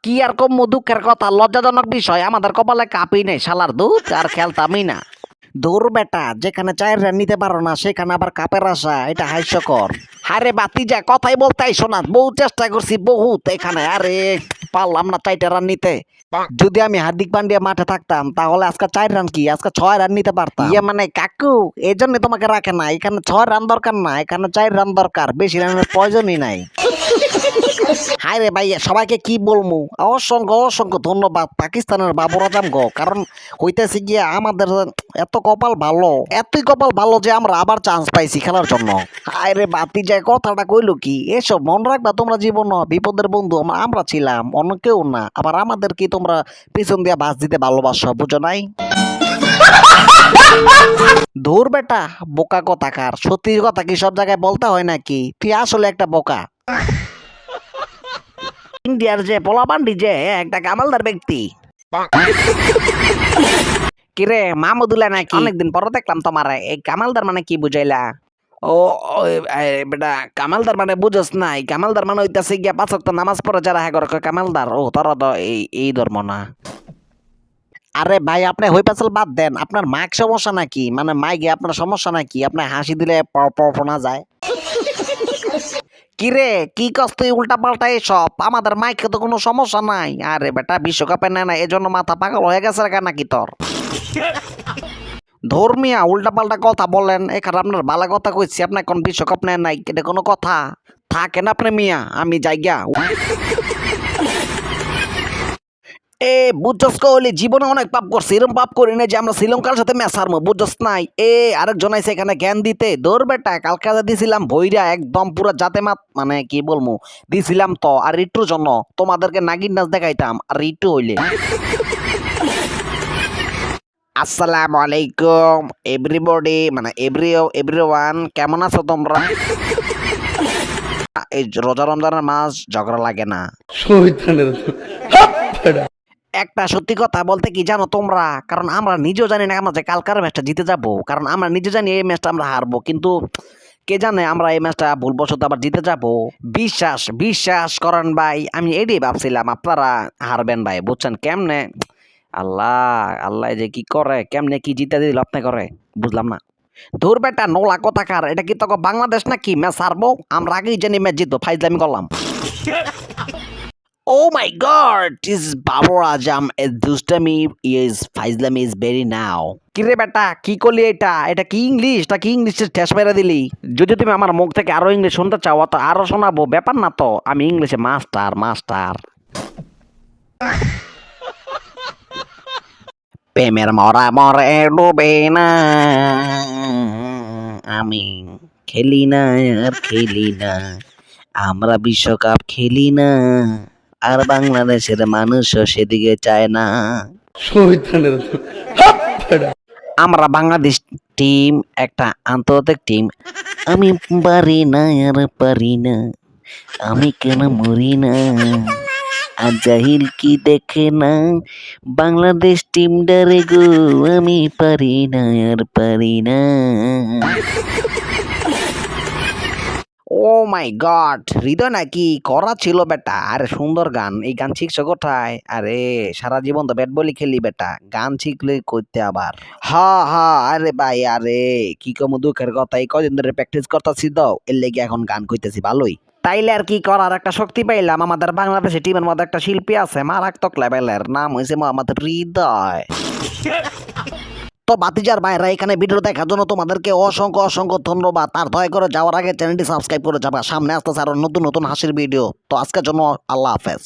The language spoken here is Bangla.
কি আর কম দুঃখের কথা, লজ্জাজনক বিষয়, আমাদের কপালে কাপই নেই শালার দুধ, আর খেলতামই না। দূর বেটা, যেখানে চায়ের রান নিতে পারো না সেখানে আবার কাপের আশা, এটা হাস্যকর। হারে বাতি যা কথাই বলতে আইসো না, বহু চেষ্টা করছি বহুত এখানে, আরে পারলাম না চাইটা রান নিতে। যদি আমি হার্দিক পান্ডিয়া মাঠে থাকতাম তাহলে আজকে 4 রান কি আজকে 6 রান নিতে পারতাম। ইয়ে মানে কাকু, এই জন্য তোমাকে রাখে না, এখানে 6 রান দরকার না, এখানে 4 রান দরকার, বেশি রানের প্রয়োজনই নাই। হাই রে ভাই, সবাইকে কি বলবো, অসংখ্য অসংখ্য ধন্যবাদ পাকিস্তানের বাবর আজম গো, কারণ হইতেছে গিয়ে আমাদের এত কপাল ভালো, এতই কপাল ভালো যে আমরা আবার চান্স পাইছি খেলার জন্য। হাই রে বাতি যায় কথাটা কইলো কি, এসব মনে রাখবা তোমরা জীবন, বিপদের বন্ধু আমরা ছিলাম, অন্য কেউ না। আবার আমাদের কি তোমরা পিছন দিয়া বাস দিতে ভালোবাসো, বুঝো নাই? ধুর বেটা, বোকা কথাকার, সত্যি কথা কি সব জায়গায় বলতে হয় নাকি? তুই আসলে একটা বোকা। ইন্ডিয়ার যে পোলাপান্ডি যে একটা কামালদার ব্যক্তি। কিরে মাহমুদুল্লাহ নাকি? অনেকদিন পর দেখলাম তোমার, এই কামালদার মানে কি বুঝাইলা? ও বেটা, কামালদার মানে বুঝস নাই, কামালদার মানে হইতাছে গিয়া 5 ওয়াক্ত নামাজ পড়ে যারা হ্যাঁ করে কামালদার। ও তোরা তো এই ধর্ম না। আরে ভাই, আপনি হই পাচল বাদ দেন, আপনার মাইক সমস্যা নাকি? মানে মাইকে আপনার সমস্যা নাকি? আপনি হাসি দিলে শোনা যায়। কিরে কি কস তুই উল্টা পাল্টা এসব? আমাদের মাইকে তো কোনো সমস্যা নাই। আরে বেটা, বিশ্বকাপে নেয় না এজন্য মাথা পাগল হয়ে গেছে নাকি তোর? ধর্মিয়া উল্টা পাল্টা কথা বলেন, এখানে আপনার ভালো কথা কইছি, আপনি এখন বিশ্বকাপ নেয় নাই, এটা কোনো কথা? থাকেন আপনি মিয়া, আমি যাইগা। এ বুঝছস কইলি জীবনে অনেক পাপ করছি, এরকম পাপ করি না যে আমরা শ্রীলঙ্কার সাথে ম্যাচ হারবো, বুঝছস নাই? আরেকজন আইছে এখানে জ্ঞান দিতে। দৌড় বেটা, কালকে দিছিলাম ভইরা একদম পুরো জাতে মাত, মানে কি বলবো, দিছিলাম তো আর একটুর জন্য তোমাদেরকে নাগিন নাচ দেখাইতাম আর একটু হইলে। আসসালামু আলাইকুম এভরিবডি, মানে এভরিওয়ান, কেমন আছো তোমরা? এই রোজা রমজানের মাস ঝগড়া লাগে না। একটা সত্যি কথা বলতে কি জানো তোমরা, কারণ আমরা নিজেও জানি না আমরা যে কালকার ম্যাচটা জিতে যাব, কারণ আমরা নিজে জানি এই ম্যাচটা আমরা হারবো, কিন্তু কে জানে আমরা এই ম্যাচটা ভুলবশত আবার জিতে যাব। বিশ্বাস বিশ্বাস করেন ভাই, আমি এটাই ভাবছিলাম আপনারা হারবেন ভাই, বুঝছেন কেমনে? আল্লাহ আল্লাহ যে কি করে, কেমনে কি জিতে দিল আপনি করে, বুঝলাম না। ধুর বেটা নোলা কথাকার, এটা কি তখন বাংলাদেশ নাকি ম্যাচ হারবো? আমরা আগেই জানি ম্যাচ জিতবো, ফাইজলামি করলাম। Oh my God! This Babar Azam is Dustami is Faizlami is very now. কিরে বেটা কি করলি এটা? এটা কি ইংলিশ? তা কি ইংলিশের ঠেস মেরে দিলি? যদি তুমি আমার মুখ থেকে আরো ইংলিশ শুনতে চাও তো আরো শোনাবো, ব্যাপার না তো, আমি ইংলিশে মাস্টার মাস্টার। প্রেমের মরা মরে ডুবে না, আমি খেলি না আর খেলি না, আমরা বিশ্বকাপ খেলি না, আর বাংলাদেশের মানুষও সেদিকে চায় না। আমরা বাংলাদেশ টিম একটা আন্তর্জাতিক টিম, আমি পারি না আর পারি না, আমি কেন মরি না, আর জাহিল কি দেখে না, বাংলাদেশ টিম ডারে গো, আমি পারি না আর পারি না। ও মাই গড, হৃদয় নাকি করা ছিল বেটা? আরে সুন্দর গান, এই গান শিখছো কোথায়? আরে সারা জীবন তো ব্যাট বলই খেলি বেটা, গান শিখলে করতে আবার। হা আরে ভাই, আরে কি কম দুঃখের কথা, এই কদিন ধরে প্র্যাকটিস করতেছি তো, এর লেগে এখন গান কইতেছি ভালোই। তাইলে আর কি করার, একটা শক্তি পাইলাম, আমাদের বাংলাদেশি টিমের মধ্যে একটা শিল্পী আছে মারাত্মক লেভেলের, নাম হয়েছে মোহাম্মদ হৃদয়। তো বাতিজার ভাইরা, এখানে ভিডিও দেখার জন্য তোমাদেরকে অসংখ্য অসংখ্য ধন্যবাদ। আর দয়া করে যাওয়ার আগে চ্যানেলটি সাবস্ক্রাইব করে যাবা, সামনে আসতেছে আরো নতুন নতুন হাসির ভিডিও। তো আজকের জন্য আল্লাহ হাফেজ।